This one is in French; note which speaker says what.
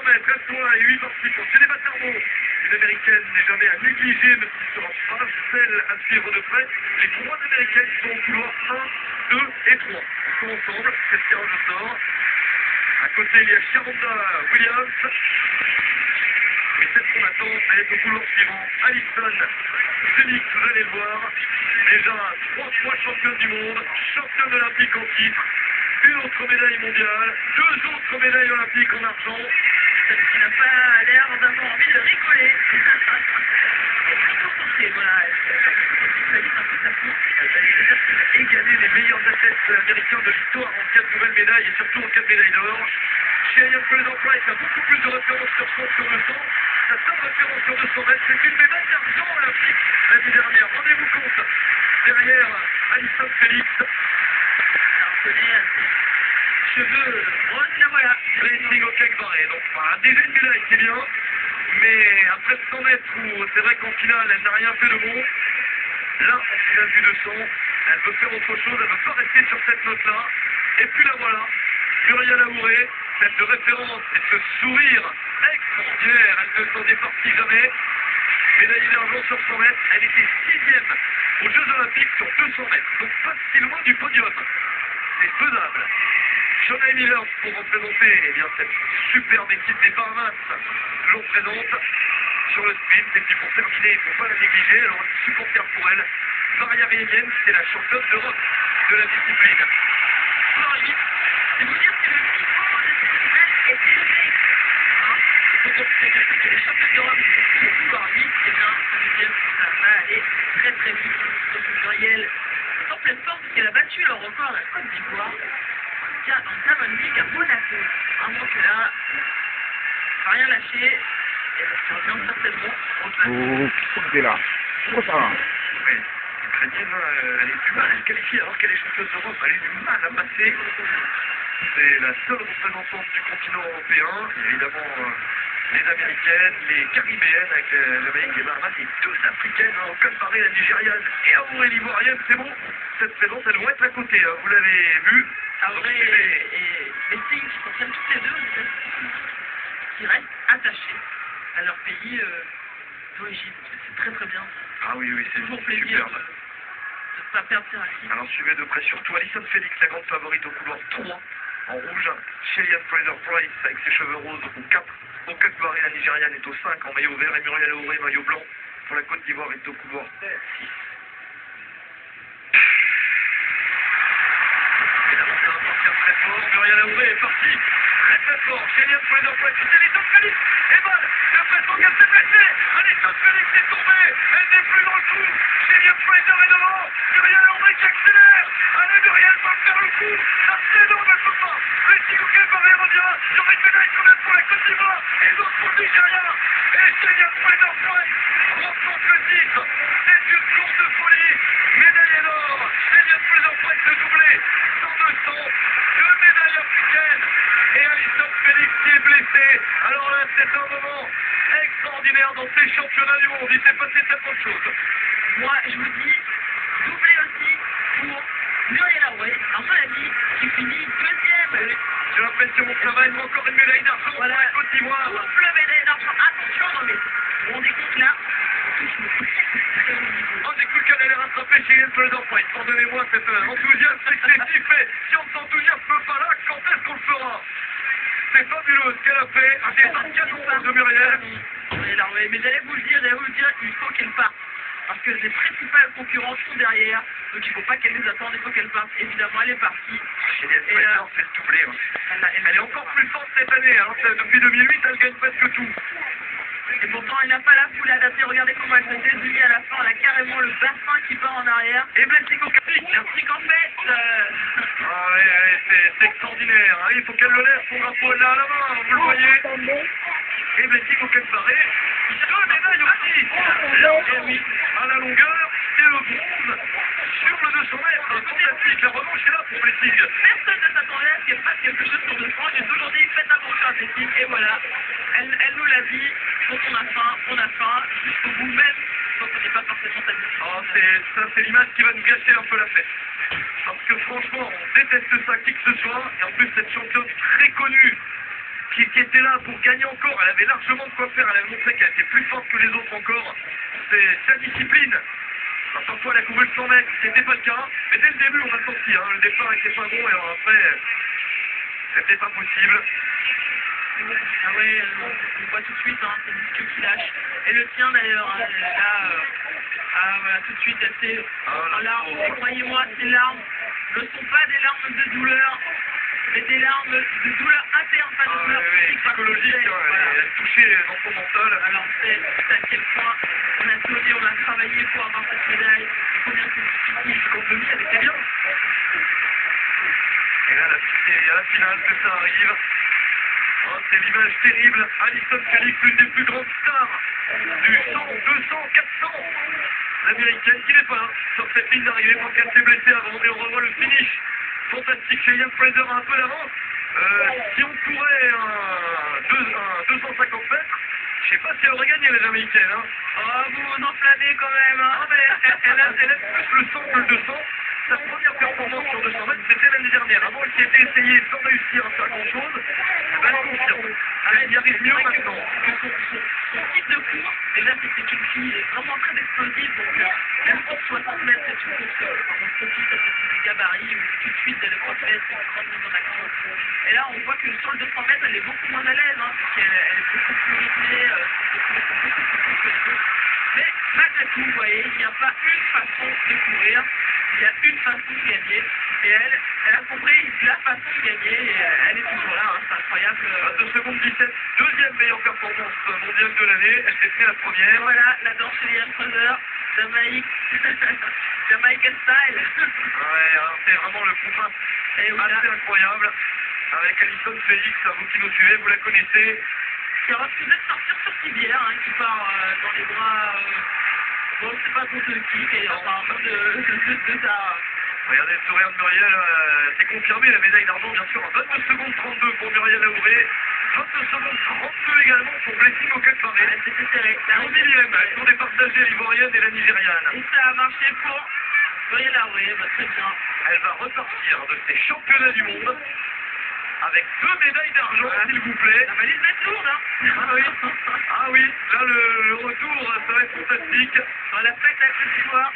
Speaker 1: mètres, reste loin et 8 parties pour Jenny Batarmo. Une américaine n'est jamais à négliger, mais qui sera pas celle à suivre de près. Les trois américaines sont au couloir 1, 2 et 3. Ils sont ensemble, c'est le tirage au sort. À côté, il y a Sharonda Williams. Mais celle qu'on attend, elle est au couloir suivant. Alison Phoenix, vous allez le voir. Déjà 3 fois championne du monde, championne olympique en titre. Une autre médaille mondiale, 2 autres médailles olympiques en argent.
Speaker 2: Celle qui n'a pas l'air d'avoir envie de rigoler. Elle est très concentrée, voilà. Elle est un peu sa course.
Speaker 1: Elle a égalé les meilleurs athlètes américains de l'histoire en 4 nouvelles médailles et surtout en 4 médailles d'or. Cheyenne Fraser-Pryce a beaucoup plus de références sur 100 sur le 100. Sa seule référence sur 200 mètres, c'est une médaille d'argent olympique l'année dernière. Rendez-vous compte. Derrière, Alison Félix.
Speaker 2: Cheveux roses, la voilà.
Speaker 1: Racing au cake barré. Donc, voilà, déjà une médaille, c'est bien. Mais après 100 mètres, où c'est vrai qu'en finale, elle n'a rien fait de bon. Là, en finale du 200, elle veut faire autre chose. Elle ne veut pas rester sur cette note-là. Et puis la voilà. Muriel Laouré, celle de référence et ce sourire extraordinaire. Elle ne s'en départit jamais. Médaille d'argent sur 100 mètres. Elle était 6e aux Jeux Olympiques sur 200 mètres. Donc pas si loin du podium. C'est faisable. Shaunae Miller pour représenter eh bien, cette superbe équipe des Bahamas, toujours présente sur le sprint. Et puis pour terminer, il ne faut pas la négliger. Alors, un supporter pour elle, Maria Rienienne, c'est la championne d'Europe de la discipline.
Speaker 2: Marie, je vais vous dire que le niveau de cette semaine est élevé. Il faut comprendre que les champions d'Europe, surtout Marie, eh bien, ça veut dire que ça va aller très très vite. Donc Muriel est en pleine forme parce qu'elle a battu le record à la Côte d'Ivoire. En Diamond League à Monaco. Vraiment que là, ça n'a rien lâché. Et ça revient certainement au classement.
Speaker 3: C'est là. Trop ça.
Speaker 1: Oui, l'Ukrainienne, elle est du mal à se qualifier alors qu'elle est championne d'Europe. Elle est du mal à passer. C'est la seule représentante du continent européen. Il y a évidemment les Américaines, les Caribéennes avec l'Amérique, les Bahamas et 2 Africaines. Comme pareil, la Nigériane et Amouré l'Ivoirienne. C'est bon. Cette présence, elles vont être à côté. Vous l'avez vu.
Speaker 2: Avril et Messing qui contiennent toutes les deux, qui restent attachés à leur pays d'origine. C'est très très bien.
Speaker 1: Ah oui, oui, c'est
Speaker 2: toujours plaisir
Speaker 1: superbe.
Speaker 2: de ne pas perdre ses racines.
Speaker 1: Alors suivez de près surtout Alison Félix, la grande favorite au couloir 3, en rouge. Cheyenne Fraser-Pryce avec ses cheveux roses au 4. Au 4 barré, la Nigériane est au 5 en maillot vert et Muriel Laouré, maillot blanc. Pour la Côte d'Ivoire est au couloir 6. Très fort, Muriel Laouré est parti très fort, Cheyenne Fraser-Pryce, c'est Alison Félix, et balle, j'ai l'impression qu'elle s'est blessée, Alison Félix est tombée, elle n'est plus dans le coup, Cheyenne Fraser est devant, Muriel Laouré qui accélère, allez Muriel va faire le coup, ça c'est dans le pas, Racing au cake barré revient, il y aura une médaille quand même pour la Côte d'Ivoire, et d'autres pour le Nigeria, et Cheyenne Fraser-Pryce remporte le titre, c'est une course de folie, médaille d'or, Cheyenne Fraser-Pryce le doublé, 100-200, 2 médailles africaines, et Alison Félix qui est blessée. Alors là, c'est un moment extraordinaire dans ces championnats du monde. Il s'est passé tellement de choses.
Speaker 2: Moi, je vous dis, doublé aussi pour Muriel Laouré, à mon avis, qui finit 2e.
Speaker 1: J'ai l'impression que ça va être encore une médaille d'argent pour la Côte d'Ivoire.
Speaker 2: Double médaille d'argent. Attention, non mais, vous vous rendez compte là,
Speaker 1: Oh, j'ai cru qu'elle allait rattraper chez Ian Fraser-Pryce. Pardonnez-moi cet enthousiasme excessif. Si on ne s'enthousiasme pas là, quand est-ce qu'on le fera? C'est fabuleux ce qu'elle a fait. C'est un canon de Muriel.
Speaker 2: Mais j'allais vous le dire, il faut qu'elle parte. Parce que les principales concurrents sont derrière. Donc il ne faut pas qu'elle les attende, il faut qu'elle parte. Évidemment, elle est partie.
Speaker 1: Cheyenne Fraser fait le doublé. Elle est encore plus forte cette année. Alors, depuis 2008, elle gagne presque tout.
Speaker 2: Et pourtant, elle n'a pas la foule adaptée. Regardez comment elle se déshabille à la fin. Elle a carrément le bassin qui part en arrière.
Speaker 1: Et Blessing au cake.
Speaker 2: Un truc en fait.
Speaker 1: Ah oui, c'est extraordinaire. Hein. Il faut qu'elle le lève, son drapeau là à la main. Vous le voyez. Et Blessing au cake barré. 2 médailles aussi. Et oui, à la longueur et le bronze sur le 200 mètres. Fantastique. La revanche est là pour Blessing.
Speaker 2: Personne ne s'attendait à ce qu'elle fasse quelque chose sur 200. J'ai toujours dit, faites attention à Blessing. Et voilà. Elle nous l'a dit. Quand on a faim, jusqu'au bout même, quand on n'est pas forcément satisfait.
Speaker 1: Oh, c'est l'image qui va nous gâcher un peu la fête. Parce que franchement, on déteste ça qui que ce soit. Et en plus, cette championne très connue qui était là pour gagner encore. Elle avait largement de quoi faire. Elle avait montré qu'elle était plus forte que les autres encore. C'est sa discipline. Alors, parfois, elle a couru le 100 mètres, c'était pas le cas. Mais dès le début, on a senti. Hein, le départ était pas bon et alors après, c'était pas possible.
Speaker 2: Ah ouais, on voit tout de suite, hein, c'est le disque qui lâche. Et le tien d'ailleurs, hein, là, voilà, tout de suite, c'est en larmes. Et croyez-moi, ces larmes ne sont pas des larmes de douleur, mais des larmes de douleur interne, pas de douleur
Speaker 1: psychologique. Elle est touchée dans son mental.
Speaker 2: Alors on sait à quel point on a donné, on a travaillé pour avoir cette médaille, et combien c'est difficile.
Speaker 1: Comme demi, elle était bien. Et là, la finale que ça arrive. Oh, c'est l'image terrible. Allyson Felix, l'une des plus grandes stars du 100, 200, 400. L'américaine qui n'est pas là sur cette ligne d'arrivée parce qu'elle s'est blessée avant. Et on revoit le finish fantastique chez Ian Fraser a un peu d'avance. Si on courait un 250 mètres, je sais pas si elle aurait gagné les américaines. Hein.
Speaker 2: Oh, vous vous enflammez quand même. Hein.
Speaker 1: Ah, mais elle a plus le 100 que le 200. Sa première performance sur 200 mètres, c'était l'année dernière. Avant, elle s'y était essayée sans réussir à faire grand-chose. Elle confirme. Elle y arrive mieux maintenant.
Speaker 2: Son type de course, et là, c'était une fille vraiment très explosive. Donc, même pour 60 mètres, c'est une course on profite des gabarits où tout de suite, elle refait cette grande mise en action. Et là, on voit que sur le 200 mètres, elle est beaucoup moins à l'aise, hein, parce qu'elle est beaucoup plus rythmée, beaucoup plus courte que les autres. Mais malgré tout, vous voyez, il n'y a pas une façon de courir, il y a une façon de gagner. Et elle a compris la façon de gagner et elle est toujours là, hein, c'est incroyable.
Speaker 1: 2 secondes 17, deuxième meilleure performance mondiale de l'année, elle s'est pris la première.
Speaker 2: Voilà, la danse chez Ian Fraser, Jamaïque, Jamaïque style.
Speaker 1: Ouais, c'est vraiment le coup assez incroyable. Avec Allyson Felix, vous qui nous suivez, vous la connaissez.
Speaker 2: Qui a refusé de sortir sur Cibière, hein, qui part dans les bras, bon, je sais pas contre qui, mais apparemment de sa...
Speaker 1: Regardez le sourire de Muriel, c'est confirmé, la médaille d'argent bien sûr, 22 secondes 32 pour Muriel Aouré, 22 secondes 32 également pour Blessing au Barré.
Speaker 2: C'était serré.
Speaker 1: La 11e, elles sont départagées, l'Ivoirienne et la Nigériane.
Speaker 2: Et ça a marché pour Muriel Aouré, très bien.
Speaker 1: Elle va repartir de ces championnats du monde avec 2 médailles d'argent, s'il vous plaît.
Speaker 2: La valise va être lourde, hein.
Speaker 1: Ah oui, là le retour, ça va être fantastique.
Speaker 2: On a fait la petite histoire.